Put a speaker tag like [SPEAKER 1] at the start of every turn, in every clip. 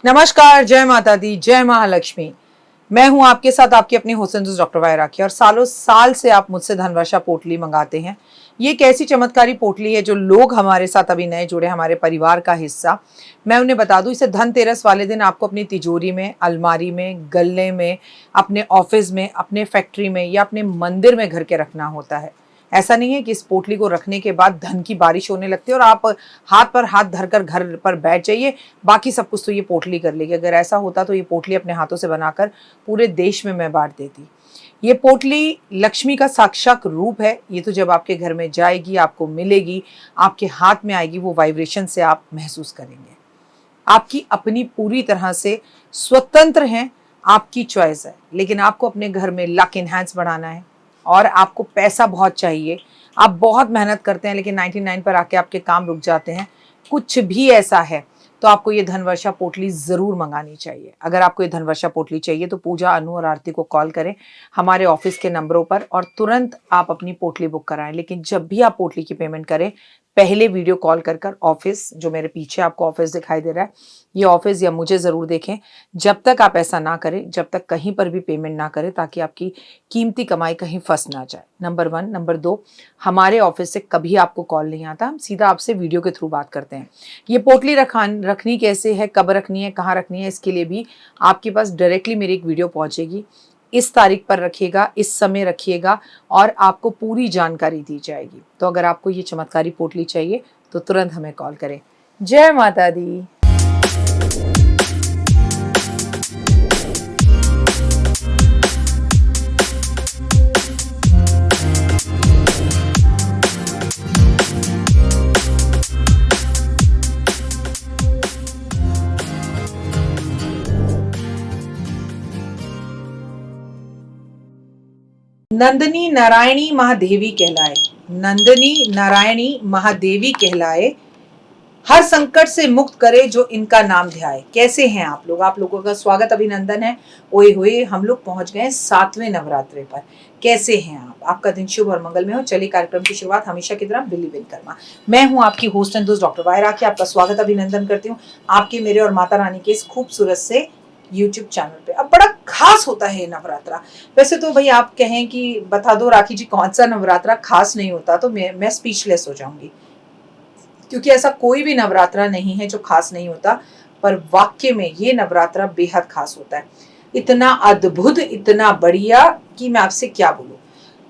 [SPEAKER 1] नमस्कार, जय माता दी, जय महालक्ष्मी। मैं हूं आपके साथ आपकी अपनी हुसैन डॉक्टर वाय राखी। और सालों साल से आप मुझसे धनवर्षा पोटली मंगाते हैं। ये एक ऐसी चमत्कारी पोटली है जो लोग हमारे साथ अभी नए जुड़े, हमारे परिवार का हिस्सा। मैं उन्हें बता दूं, इसे धनतेरस वाले दिन आपको अपनी तिजोरी में, अलमारी में, गल्ले में, अपने ऑफिस में, अपने फैक्ट्री में या अपने मंदिर में घर के रखना होता है। ऐसा नहीं है कि इस पोटली को रखने के बाद धन की बारिश होने लगती है और आप हाथ पर हाथ धरकर घर पर बैठ जाइए, बाकी सब कुछ तो ये पोटली कर लेगी। अगर ऐसा होता तो ये पोटली अपने हाथों से बनाकर पूरे देश में मैं बांट देती। ये पोटली लक्ष्मी का साक्षात रूप है। ये तो जब आपके घर में जाएगी, आपको मिलेगी, आपके हाथ में आएगी, वो वाइब्रेशन से आप महसूस करेंगे। आपकी अपनी पूरी तरह से स्वतंत्र हैं, आपकी चॉइस है। लेकिन आपको अपने घर में लक इनहैंस बढ़ाना है और आपको पैसा बहुत चाहिए। आप बहुत मेहनत करते हैं लेकिन 99 पर आके आपके काम रुक जाते हैं। कुछ भी ऐसा है तो आपको ये धनवर्षा पोटली ज़रूर मंगानी चाहिए। अगर आपको ये धनवर्षा पोटली चाहिए तो पूजा, अनु और आरती को कॉल करें हमारे ऑफिस के नंबरों पर और तुरंत आप अपनी पोटली बुक कराएं। लेकिन जब भी आप पोटली की पेमेंट करें, पहले वीडियो कॉल कर ऑफिस, जो मेरे पीछे आपको ऑफिस दिखाई दे रहा है, ये ऑफिस या मुझे ज़रूर देखें। जब तक आप ऐसा ना करें, जब तक कहीं पर भी पेमेंट ना करें, ताकि आपकी कीमती कमाई कहीं फंस ना जाए। नंबर 1। नंबर 2, हमारे ऑफिस से कभी आपको कॉल नहीं आता, हम सीधा आपसे वीडियो के थ्रू बात करते हैं। ये पोटली रखनी कैसे है, कब रखनी है, कहाँ रखनी है, इसके लिए भी आपके पास डायरेक्टली मेरी एक वीडियो पहुँचेगी। इस तारीख पर रखिएगा, इस समय रखिएगा और आपको पूरी जानकारी दी जाएगी। तो अगर आपको ये चमत्कारी पोटली चाहिए तो तुरंत हमें कॉल करें। जय माता दी। नंदनी नारायणी महादेवी कहलाए, नंदनी नारायणी महादेवी कहलाए, हर संकट से मुक्त करे जो इनका नाम ध्याए। कैसे हैं आप लोग? आप लोगों का स्वागत, अभिनंदन है। ओए होए, हम लोग पहुंच गए 7वें नवरात्रे पर। कैसे हैं आप? आपका दिन शुभ और मंगलमय हो। चलिए कार्यक्रम की शुरुआत हमेशा की तरह बिल्ली विनकर्मा। मैं हूं आपकी होस्ट एंड दोस्त डॉक्टर वाय राखी। आपका स्वागत, अभिनंदन करती हूँ आपके, मेरे और माता रानी के इस खूबसूरत से यूट्यूब चैनल पे। अब बड़ा खास होता है नवरात्रा। वैसे तो भाई आप कहें कि बता दो राखी जी कौन सा नवरात्रा खास नहीं होता, तो मैं स्पीचलेस हो जाऊंगी, क्योंकि ऐसा कोई भी नवरात्रा नहीं है जो खास नहीं होता। पर वाक्य में ये नवरात्रा बेहद खास होता है। इतना अद्भुत, इतना बढ़िया कि मैं आपसे क्या बोलूं।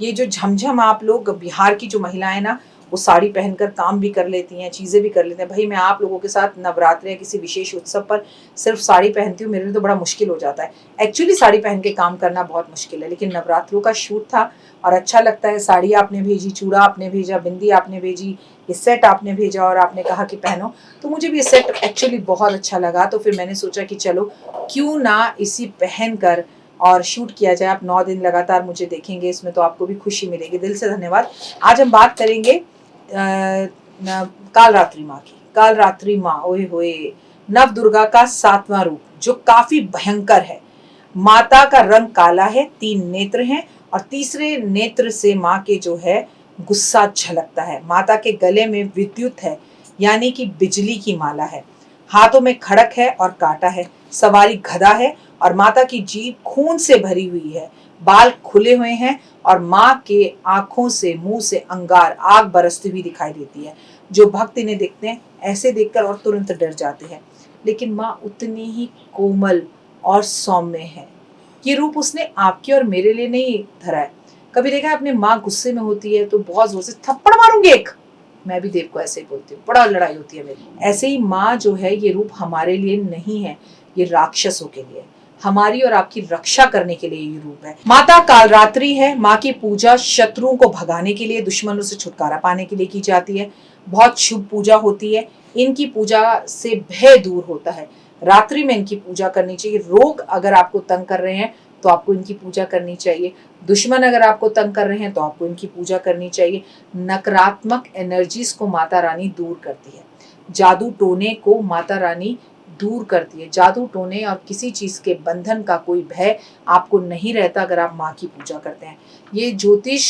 [SPEAKER 1] ये जो झमझम, आप लोग बिहार की जो महिलाएं ना, वो साड़ी पहनकर काम भी कर लेती हैं, चीज़ें भी कर लेते हैं। भाई मैं आप लोगों के साथ नवरात्रे या किसी विशेष उत्सव पर सिर्फ साड़ी पहनती हूँ, मेरे लिए तो बड़ा मुश्किल हो जाता है। एक्चुअली साड़ी पहन के काम करना बहुत मुश्किल है, लेकिन नवरात्रों का शूट था और अच्छा लगता है। साड़ी आपने भेजी, चूड़ा आपने भेजा, बिंदी आपने भेजी, ये सेट आपने भेजा और आपने कहा कि पहनो, तो मुझे भी ये सेट एक्चुअली बहुत अच्छा लगा। तो फिर मैंने सोचा कि चलो क्यों ना इसी पहन कर और शूट किया जाए। आप 9 दिन लगातार मुझे देखेंगे, इसमें तो आपको भी खुशी मिलेगी। दिल से धन्यवाद। आज हम बात करेंगे कालरात्रि माँ की। कालरात्रि माँ, ओए होए, नव दुर्गा का 7वां रूप जो काफी भयंकर है। माता का रंग काला है, 3 नेत्र हैं और तीसरे नेत्र से माँ के जो है गुस्सा झलकता है। माता के गले में विद्युत है, यानी कि बिजली की माला है। हाथों में खड़क है और कांटा है। सवारी गधा है और माता की जीभ खून से भरी हुई है। बाल खुले हुए हैं और माँ के आंखों से, मुंह से अंगार, आग बरसती हुई दिखाई देती है। जो भक्त इन्हें देखते हैं ऐसे देखकर और तुरंत डर जाते हैं। लेकिन माँ उतनी ही कोमल और सौम्य है। ये रूप उसने आपके और मेरे लिए नहीं धरा है। कभी देखा है अपने माँ गुस्से में होती है तो बहुत जोर से थप्पड़ मारूंगी एक। मैं भी देव को ऐसे ही बोलती हूँ, बड़ा लड़ाई होती है मेरी। ऐसे ही माँ जो है, ये रूप हमारे लिए नहीं है, ये राक्षसों के लिए, हमारी और आपकी रक्षा करने के लिए ये रूप है। माता कालरात्रि है। माँ की पूजा शत्रुओं को भगाने के लिए, दुश्मनों से छुटकारा पाने के लिए की जाती है। बहुत शुभ पूजा होती है। इनकी पूजा से भय दूर होता है। रात्रि में इनकी पूजा करनी चाहिए। रोग अगर आपको तंग कर रहे हैं तो आपको इनकी पूजा करनी चाहिए। दुश्मन अगर आपको तंग कर रहे हैं तो आपको इनकी पूजा करनी चाहिए। नकारात्मक एनर्जीज को माता रानी दूर करती है। जादू टोने को माता रानी दूर करती है। जादू टोने और किसी चीज के बंधन का कोई भय आपको नहीं रहता अगर आप माँ की पूजा करते हैं। ये ज्योतिष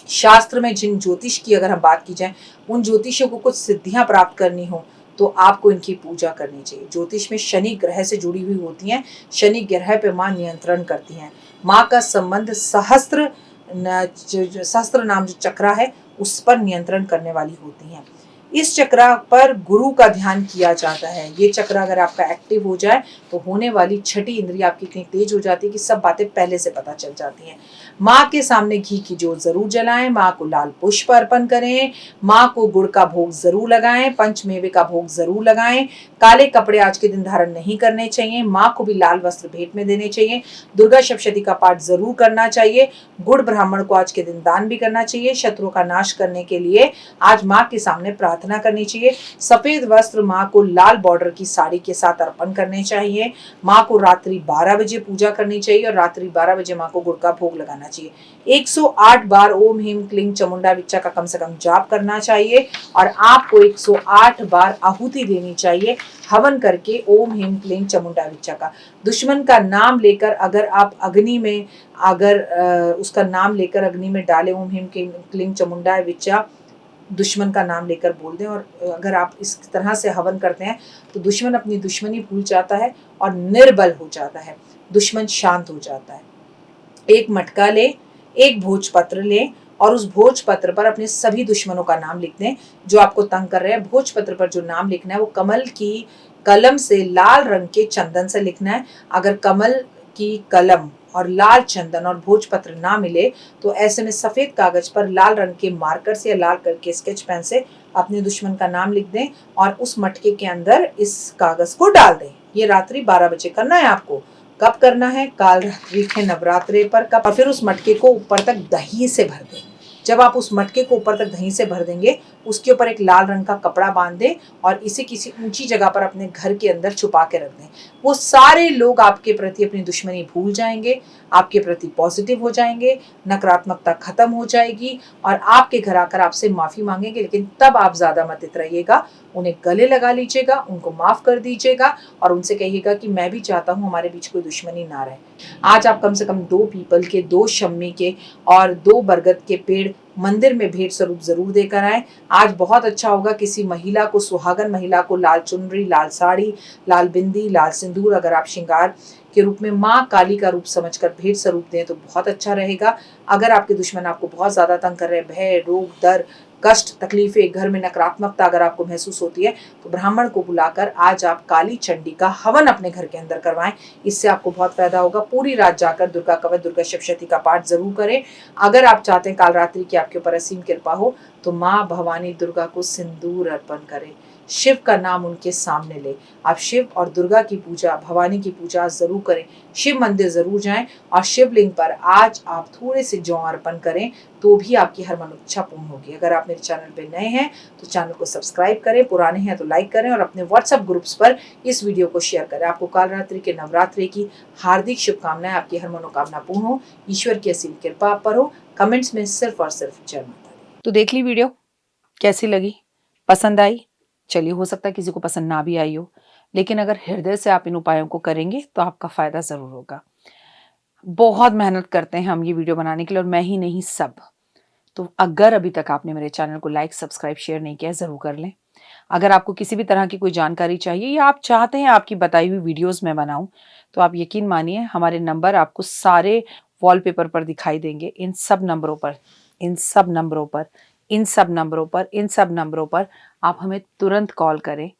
[SPEAKER 1] शास्त्र में जिन ज्योतिष की अगर हम बात की जाए, उन ज्योतिषियों को कुछ सिद्धियां प्राप्त करनी हो तो आपको इनकी पूजा करनी चाहिए। ज्योतिष में शनि ग्रह से जुड़ी हुई होती हैं। शनि ग्रह पे माँ नियंत्रण करती हैं। माँ का संबंध सहस्त्र नाम जो चक्रा है उस पर नियंत्रण करने वाली होती हैं। इस चक्रा पर गुरु का ध्यान किया जाता है। ये चक्र अगर आपका एक्टिव हो जाए तो होने वाली छठी इंद्रिय आपकी इतनी तेज हो जाती है कि सब बातें पहले से पता चल जाती हैं। माँ के सामने घी की जोत जरूर जलाएं, माँ को लाल पुष्प अर्पण करें, माँ को गुड़ का भोग जरूर लगाएं, पंचमेवे का भोग जरूर लगाएं। काले कपड़े आज के दिन धारण नहीं करने चाहिए। माँ को भी लाल वस्त्र भेंट में देने चाहिए। दुर्गा सप्तशती का पाठ जरूर करना चाहिए। गुड़ ब्राह्मण को आज के दिन दान भी करना चाहिए। शत्रुओं का नाश करने के लिए आज माँ के सामने प्रार्थना करनी चाहिए। सफेद वस्त्र माँ को लाल बॉर्डर की साड़ी के साथ अर्पण करने चाहिए। माँ को रात्रि 12 बजे पूजा करनी चाहिए और रात्रि 12 बजे माँ को गुड़ का भोग लगाना चाहिए। 108 बार ओम ह्रीं क्लीं चामुंडा विच्चा का कम से कम जाप करना चाहिए और आपको 108 बार आहुति देनी चाहिए हवन करके ओम ह्रीं क्लीं चामुंडा विच्चा का। दुश्मन का नाम लेकर अगर आप अग्नि में उसका नाम लेकर अग्नि में डालें, ओम ह्रीं क्लीं चामुंडा विच्चा दुश्मन का नाम लेकर बोल दें और अगर आप इस तरह से हवन करते हैं तो दुश्मन अपनी दुश्मनी भूल जाता है और निर्बल हो जाता है। दुश्मन शांत हो जाता है। एक मटका ले, एक भोजपत्र ले और उस भोजपत्र पर अपने सभी दुश्मनों का नाम लिख दें जो आपको तंग कर रहे हैं। भोजपत्र पर जो नाम लिखना है वो कमल की कलम से लाल रंग के चंदन से लिखना है। अगर कमल की कलम और लाल चंदन और भोजपत्र ना मिले तो ऐसे में सफेद कागज पर लाल रंग के मार्कर से या लाल रंग के स्केच पेन से अपने दुश्मन का नाम लिख दें और उस मटके के अंदर इस कागज को डाल दें। ये रात्रि 12 बजे करना है आपको। कब करना है? काल रात्रि के नवरात्रे पर कब। और फिर उस मटके को ऊपर तक दही से भर दें। जब आप उस मटके को ऊपर तक दही से भर देंगे उसके ऊपर एक लाल रंग का कपड़ा बांध दें और इसे किसी ऊंची जगह पर अपने घर के अंदर छुपा के रख दें। वो सारे लोग आपके प्रति अपनी दुश्मनी भूल जाएंगे, आपके प्रति पॉजिटिव हो जाएंगे, नकारात्मकता खत्म हो जाएगी और आपके घर आकर आपसे माफी मांगेंगे। लेकिन तब आप ज्यादा मत इतराइएगा, उन्हें गले लगा लीजिएगा, उनको माफ कर दीजिएगा और उनसे कहिएगा कि मैं भी चाहता हूँ हमारे बीच कोई दुश्मनी ना रहे। आज आप कम से कम 2 पीपल के, 2 शम्मी के और 2 बरगद के पेड़ मंदिर में भेंट स्वरूप जरूर देकर आए। आज बहुत अच्छा होगा किसी महिला को, सुहागन महिला को लाल चुनरी, लाल साड़ी, लाल बिंदी, लाल सिंदूर अगर आप श्रृंगार के रूप में माँ काली का रूप समझकर भेंट स्वरूप दें तो बहुत अच्छा रहेगा। अगर आपके दुश्मन आपको बहुत ज्यादा तंग कर रहे हैं, भय, रोग, डर, कष्ट, तकलीफें, घर में नकारात्मकता अगर आपको महसूस होती है तो ब्राह्मण को बुलाकर आज आप काली चंडी का हवन अपने घर के अंदर करवाएं। इससे आपको बहुत फायदा होगा। पूरी रात जाकर दुर्गा कवच, दुर्गा सप्तशती का पाठ जरूर करें। अगर आप चाहते हैं काल रात्रि की आपके ऊपर असीम कृपा हो तो माँ भवानी दुर्गा को सिंदूर अर्पण करें। शिव का नाम उनके सामने ले। आप शिव और दुर्गा की पूजा, भवानी की पूजा जरूर करें। शिव मंदिर जरूर जाएं और शिवलिंग पर आज आप थोड़े से जौ अर्पण करें तो भी आपकी हर मनोइच्छा पूर्ण होगी। अगर आप मेरे चैनल पे नए हैं तो चैनल को सब्सक्राइब करें, पुराने हैं तो लाइक करें और अपने व्हाट्सएप ग्रुप्स पर इस वीडियो को शेयर करें। आपको काल रात्रि के नवरात्रि की हार्दिक शुभकामनाएं। आपकी हर मनोकामना पूर्ण हो। ईश्वर की असीम कृपा आप पर हो। कमेंट्स में सिर्फ और सिर्फ जय माता दी। तो देख ली वीडियो, कैसी लगी? पसंद आई? चलिए, हो सकता है किसी को पसंद ना भी आई हो, लेकिन अगर हृदय से आप इन उपायों को करेंगे तो आपका फायदा जरूर होगा। बहुत मेहनत करते हैं हम ये वीडियो बनाने के लिए और मैं ही नहीं, सब। तो अगर अभी तक आपने मेरे चैनल को लाइक, सब्सक्राइब, शेयर नहीं किया, जरूर कर लें। अगर आपको किसी भी तरह की कोई जानकारी चाहिए या आप चाहते हैं आपकी बताई हुई वीडियोस मैं बनाऊं तो आप यकीन मानिए हमारे नंबर आपको सारे वॉलपेपर पर दिखाई देंगे। इन सब नंबरों पर, इन सब नंबरों पर, इन सब नंबरों पर, इन सब नंबरों पर आप हमें तुरंत कॉल करें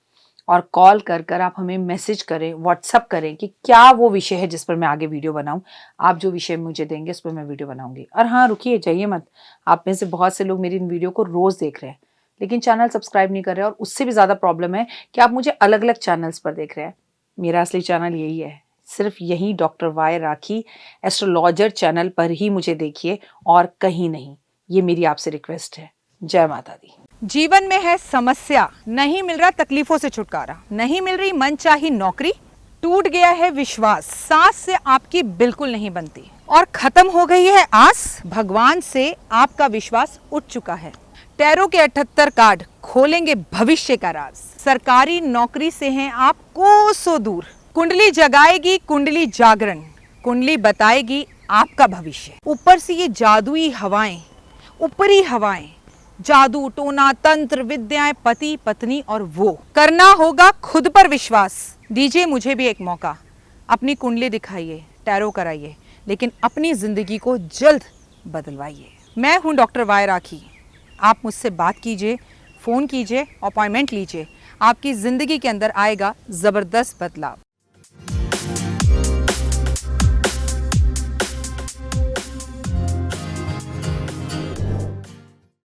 [SPEAKER 1] और कॉल कर कर आप हमें मैसेज करें, व्हाट्सअप करें कि क्या वो विषय है जिस पर मैं आगे वीडियो बनाऊं। आप जो विषय मुझे देंगे उस पर मैं वीडियो बनाऊंगी। और हाँ, रुकिए, जाइए मत। आप में से बहुत से लोग मेरी इन वीडियो को रोज देख रहे हैं लेकिन चैनल सब्सक्राइब नहीं कर रहे हैं और उससे भी ज़्यादा प्रॉब्लम है कि आप मुझे अलग अलग चैनल्स पर देख रहे हैं। मेरा असली चैनल यही है, सिर्फ यही डॉक्टर वाई राखी एस्ट्रोलॉजर चैनल पर ही मुझे देखिए और कहीं नहीं। ये मेरी आपसे रिक्वेस्ट है। जय माता दी।
[SPEAKER 2] जीवन में है समस्या, नहीं मिल रहा तकलीफों से छुटकारा, नहीं मिल रही मनचाही नौकरी, टूट गया है विश्वास, सांस से आपकी बिल्कुल नहीं बनती और खत्म हो गई है आस, भगवान से आपका विश्वास उठ चुका है। टैरो के 78 कार्ड खोलेंगे भविष्य का राज। सरकारी नौकरी से हैं आप कोसों दूर। कुंडली जगाएगी कुंडली जागरण, कुंडली बताएगी आपका भविष्य। ऊपर से ये जादुई हवाएं, ऊपरी हवाएं जादू टोना तंत्र विद्याएं, पति पत्नी और वो। करना होगा खुद पर विश्वास। दीजिए मुझे भी एक मौका, अपनी कुंडली दिखाइए, टैरो कराइए, लेकिन अपनी जिंदगी को जल्द बदलवाइए। मैं हूं डॉक्टर वाई राखी। आप मुझसे बात कीजिए, फ़ोन कीजिए, अपॉइंटमेंट लीजिए। आपकी ज़िंदगी के अंदर आएगा ज़बरदस्त बदलाव।